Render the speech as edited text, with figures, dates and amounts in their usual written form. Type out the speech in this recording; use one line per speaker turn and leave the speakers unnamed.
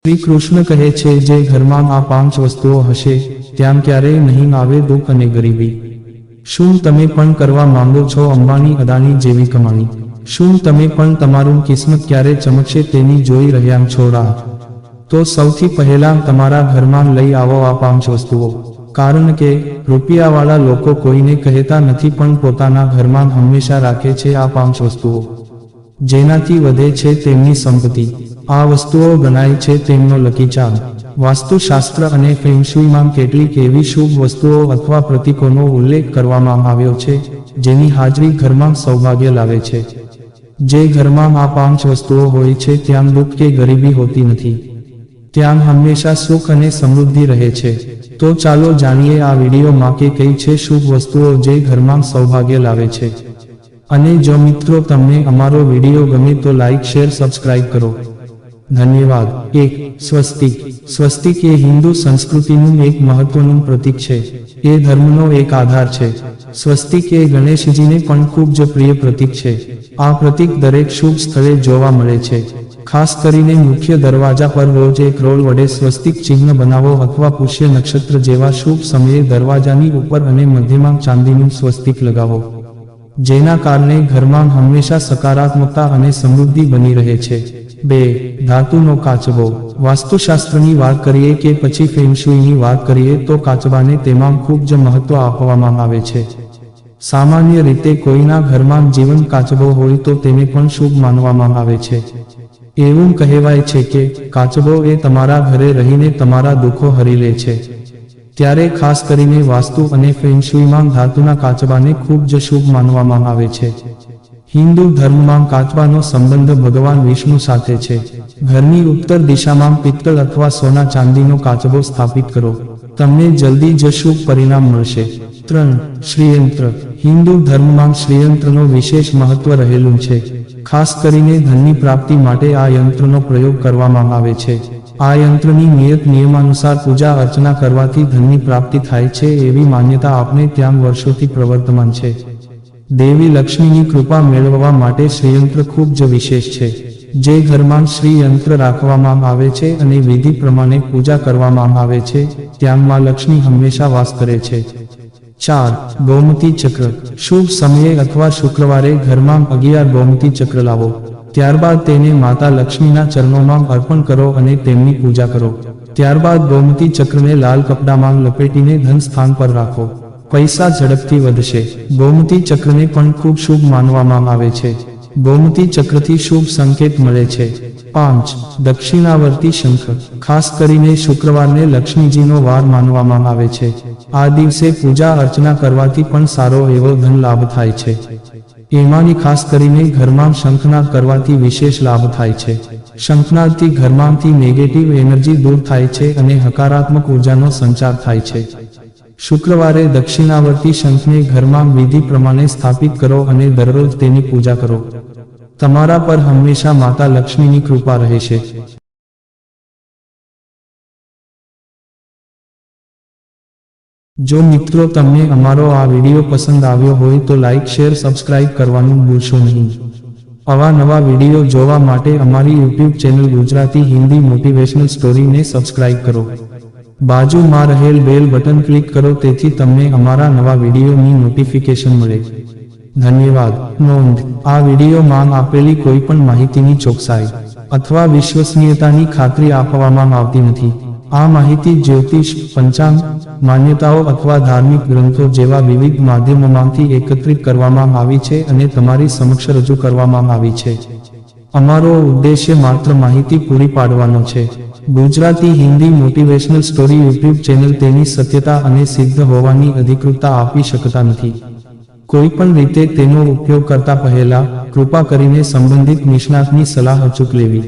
શ્રી કૃષ્ણ કહે છે, જે ઘરમાં આ 5 વસ્તુઓ હશે ત્યાં ક્યારેય નહીં આવે દુઃખ અને ગરીબી. શું તમે પણ કરવા માંગો છો અંબાણી અદાણી જેવી કમાણી? શું તમે પણ તમારું કિસ્મત ક્યારે ચમકશે તેની જોઈ રહ્યા છો રાહ? તો સૌથી પહેલા તમારા ઘરમાં લઈ આવો આ 5 વસ્તુઓ. કારણ કે રૂપિયાવાળા લોકો કોઈને કહેતા નથી પણ પોતાના ઘરમાં હંમેશા રાખે છે આ 5 વસ્તુઓ. જેનાથી વધે છે તેમની સંપત્તિ. આ વસ્તુઓ ગણાય છે તેમનો લકી ચાર્મ. વાસ્તુશાસ્ત્ર અને ફેંગ શુઈમાં કેટલીક એવી શુભ વસ્તુઓ અથવા પ્રતીકોનો ઉલ્લેખ કરવામાં આવ્યો છે જેની હાજરી ઘરમાં સૌભાગ્ય લાવે છે. જે ઘરમાં આ 5 વસ્તુઓ હોય છે ત્યાં દુઃખ કે ગરીબી હોતી નથી. ત્યાં હંમેશા સુખ અને સમૃદ્ધિ રહે છે. તો ચાલો જાણીએ આ વિડીયોમાં કે કઈ છે શુભ વસ્તુઓ જે ઘરમાં સૌભાગ્ય લાવે છે. અને જો મિત્રો તમને અમારો વિડીયો ગમે તો લાઈક શેર સબસ્ક્રાઇબ કરો. ધન્યવાદ. 1. સ્વસ્તિક. સ્વસ્તિક એ હિન્દુ સંસ્કૃતિનું એક મહત્વનું પ્રતીક છે. એ ધર્મનો એક આધાર છે. સ્વસ્તિક એ ગણેશજીને પણ ખૂબ જ પ્રિય પ્રતીક છે. આ પ્રતીક દરેક શુભ સ્થળે જોવા મળે છે. ખાસ કરીને મુખ્ય દરવાજા પર રોજ એક રોલ વડે સ્વસ્તિક ચિહ્ન બનાવો અથવા પુષ્ય નક્ષત્ર જેવા શુભ સમયે દરવાજાની ઉપર અને મધ્યમાં ચાંદીનું સ્વસ્તિક લગાવો. જેના કારણે ઘરમાં હંમેશા સકારાત્મકતા અને સમૃદ્ધિ બની રહે છે. 2. ધાતુનો કાચબો. વાસ્તુશાસ્ત્રની વાત કરીએ કે પછી ફેંગ શુઈની વાત કરીએ તો કાચબાને તેમાં ખૂબ જ મહત્વ આપવામાં આવે છે. સામાન્ય રીતે કોઈના ઘરમાં જીવંત કાચબો હોય તો તેને પણ શુભ માનવામાં આવે છે. એવું કહેવાય છે કે કાચબો એ તમારા ઘરે રહીને તમારા દુઃખો હરી લે છે. ત્યારે ખાસ કરીને વાસ્તુ અને ફેંગ શુઈમાં ધાતુના કાચબાને ખૂબ જ શુભ માનવામાં આવે છે. હિન્દુ ધર્મમાં કાચબાનો સંબંધ ભગવાન વિષ્ણુ સાથે છે. ઘરની ઉત્તર દિશામાં પિત્તળ અથવા સોના ચાંદીનો કાચબો સ્થાપિત કરો. તમને જલ્દી જ શુભ પરિણામ મળશે. 3. શ્રીયંત્ર. હિન્દુ ધર્મમાં શ્રીયંત્રનો વિશેષ મહત્વ રહેલું છે. ખાસ કરીને ધનની પ્રાપ્તિ માટે આ યંત્રનો પ્રયોગ કરવામાં આવે છે. આ યંત્રની નિયત નિયમાનુસાર પૂજા અર્ચના કરવાથી ધનની પ્રાપ્તિ થાય છે એવી માન્યતા આપણે ત્યાં વર્ષોથી પ્રવર્તમાન છે. દેવી લક્ષ્મીની કૃપા મેળવવા માટે શ્રીયંત્ર ખૂબ જ વિશેષ છે. જે ઘરમાં શ્રીયંત્ર રાખવામાં આવે છે અને વિધિ પ્રમાણે પૂજા કરવામાં આવે છે ત્યાં માં લક્ષ્મી હંમેશા વાસ કરે છે. 4. ગોમતી ચક્ર. શુભ સમયે અથવા શુક્રવારે ઘરમાં 11 ગોમતી ચક્ર લાવો. ત્યારબાદ તેને માતા લક્ષ્મીના ચરણોમાં અર્પણ કરો અને તેમની પૂજા કરો. ત્યારબાદ ગોમતી ચક્રને લાલ કપડામાં લપેટીને ધન સ્થાન પર રાખો. પૈસા ઝડપથી વધશે. ગોમતી ચક્રને પણ ખૂબ શુભ માનવામાં આવે છે. ગોમતી ચક્રથી શુભ સંકેત મળે છે. 5. દક્ષિણાવર્તી શંખ. ખાસ કરીને શુક્રવારને લક્ષ્મીજીનો વાર માનવામાં આવે છે. આ દિવસે પૂજા અર્ચના કરવાથી પણ સારો એવો ધન લાભ થાય છે. એમાંની ખાસ કરીને ઘરમાં શંખનાદ કરવાથી વિશેષ લાભ થાય છે. શંખનાદથી ઘરમાંથી નેગેટિવ એનર્જી દૂર થાય છે અને હકારાત્મક ઉર્જાનો સંચાર થાય છે. શુક્રવારે દક્ષિણાવર્તી શંખને ઘરમાં વિધિ પ્રમાણે સ્થાપિત કરો અને દરરોજ તેની પૂજા કરો. તમારા પર હંમેશા માતા લક્ષ્મીની કૃપા રહેશે. જો મિત્રો તમને અમારો આ વિડીયો પસંદ આવ્યો હોય તો લાઈક શેર સબસ્ક્રાઇબ કરવાનું ભૂલશો નહીં. આવા નવા વિડીયો જોવા માટે અમારી YouTube channel Gujarati Hindi motivational સ્ટોરીને સબસ્ક્રાઇબ કરો. બાજુમાં રહેલ બેલ બટન ક્લિક કરો તેથી તમને અમારા નવા વિડીયોની નોટિફિકેશન મળે. ધન્યવાદ. નોંધ: આ વિડીયોમાં આપેલી કોઈ પણ માહિતીની ચોકસાઈ અથવા વિશ્વસનીયતાની ખાતરી આપવામાં આવતી નથી. આ માહિતી જ્યોતિષ, પંચાંગ, માન્યતાઓ અથવા ધાર્મિક ગ્રંથો જેવા વિવિધ માધ્યમોમાંથી એકત્રિત કરવામાં આવી છે અને તમારી સમક્ષ રજૂ કરવામાં આવી છે. અમારો ઉદ્દેશ્ય માત્ર માહિતી પૂરી પાડવાનો છે. Gujarati Hindi motivational story YouTube channel તેની સત્યતા અને સિદ્ધ હોવાની અધિકૃતતા આપી શકતા નથી. કોઈ પણ રીતે તેનો ઉપયોગ કરતા પહેલા કૃપા કરીને સંબંધિત નિષ્ણાતની સલાહ અચૂક લેવી.